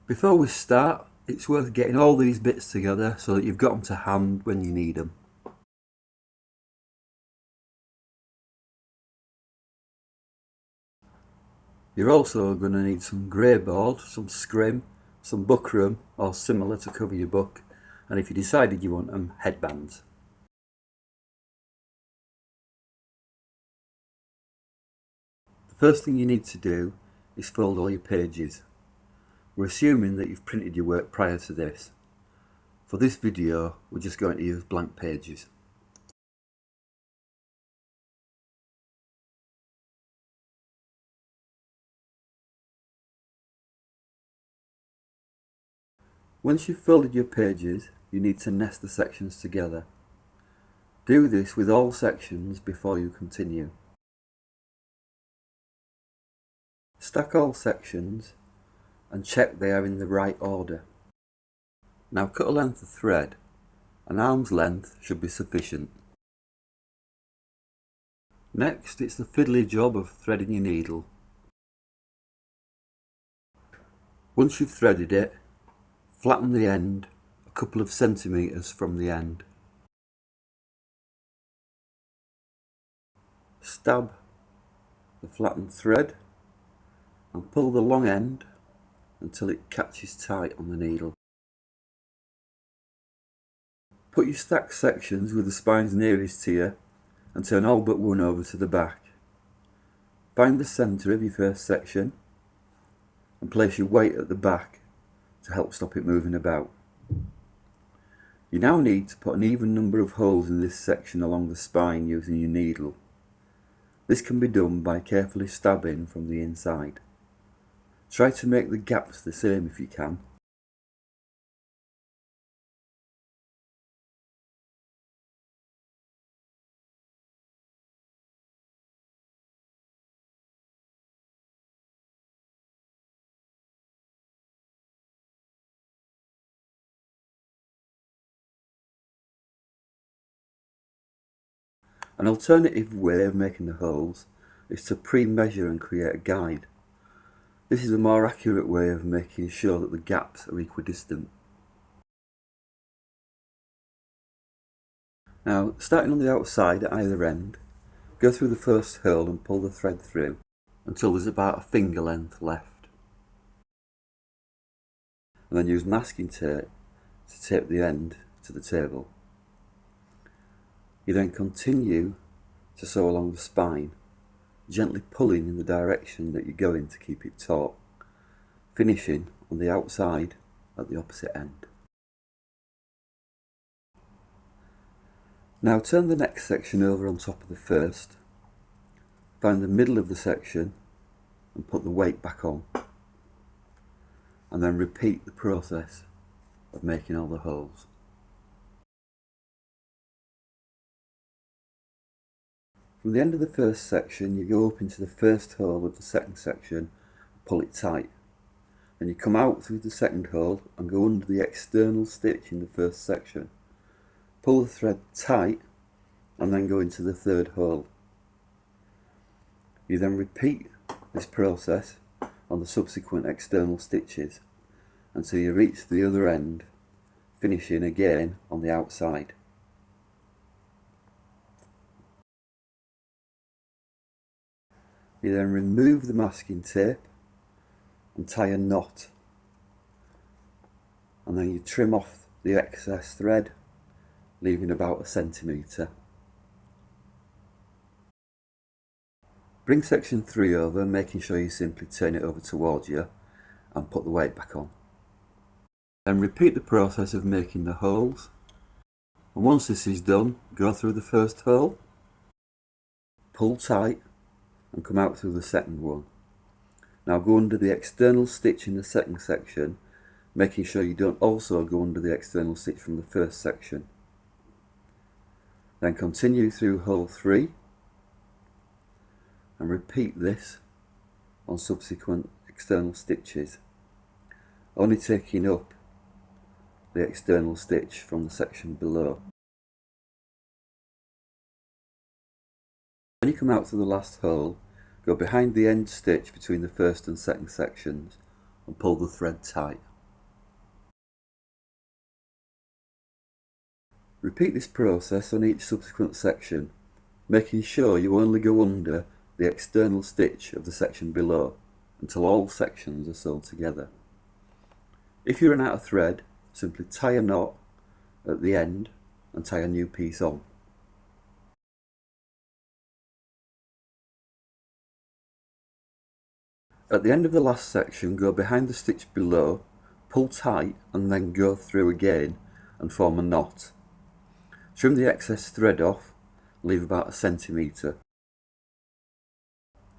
Before we start, it's worth getting all these bits together so that you've got them to hand when you need them. You're also going to need some grey board, some scrim, some buckram or similar to cover your book, and if you decided you want them, headbands. The first thing you need to do is fold all your pages. We're assuming that you've printed your work prior to this. For this video, we're just going to use blank pages. Once you've folded your pages, you need to nest the sections together. Do this with all sections before you continue. Stack all sections and check they are in the right order. Now cut a length of thread. An arm's length should be sufficient. Next, it's the fiddly job of threading your needle. Once you've threaded it, flatten the end a couple of centimetres from the end. Stab the flattened thread and pull the long end until it catches tight on the needle. Put your stacked sections with the spines nearest to you and turn all but one over to the back. Find the centre of your first section and place your weight at the back to help stop it moving about. You now need to put an even number of holes in this section along the spine using your needle. This can be done by carefully stabbing from the inside. Try to make the gaps the same if you can. An alternative way of making the holes is to pre-measure and create a guide. This is a more accurate way of making sure that the gaps are equidistant. Now, starting on the outside at either end, go through the first hole and pull the thread through until there's about a finger length left. And then use masking tape to tape the end to the table. You then continue to sew along the spine, gently pulling in the direction that you're going to keep it taut, finishing on the outside at the opposite end. Now turn the next section over on top of the first, find the middle of the section and put the weight back on, and then repeat the process of making all the holes. From the end of the first section, you go up into the first hole of the second section, pull it tight. Then you come out through the second hole and go under the external stitch in the first section. Pull the thread tight and then go into the third hole. You then repeat this process on the subsequent external stitches until you reach the other end, finishing again on the outside. You then remove the masking tape and tie a knot, and then you trim off the excess thread, leaving about a centimetre. Bring section 3 over, making sure you simply turn it over towards you and put the weight back on. Then repeat the process of making the holes, and once this is done, go through the first hole, pull tight and come out through the second one. Now go under the external stitch in the second section, making sure you don't also go under the external stitch from the first section. Then continue through hole 3 and repeat this on subsequent external stitches, only taking up the external stitch from the section below. When you come out to the last hole, go behind the end stitch between the first and second sections and pull the thread tight. Repeat this process on each subsequent section, making sure you only go under the external stitch of the section below until all sections are sewed together. If you run out of thread, simply tie a knot at the end and tie a new piece on. At the end of the last section, go behind the stitch below, pull tight and then go through again and form a knot. Trim the excess thread off, leave about 1 centimetre.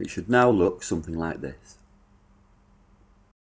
It should now look something like this.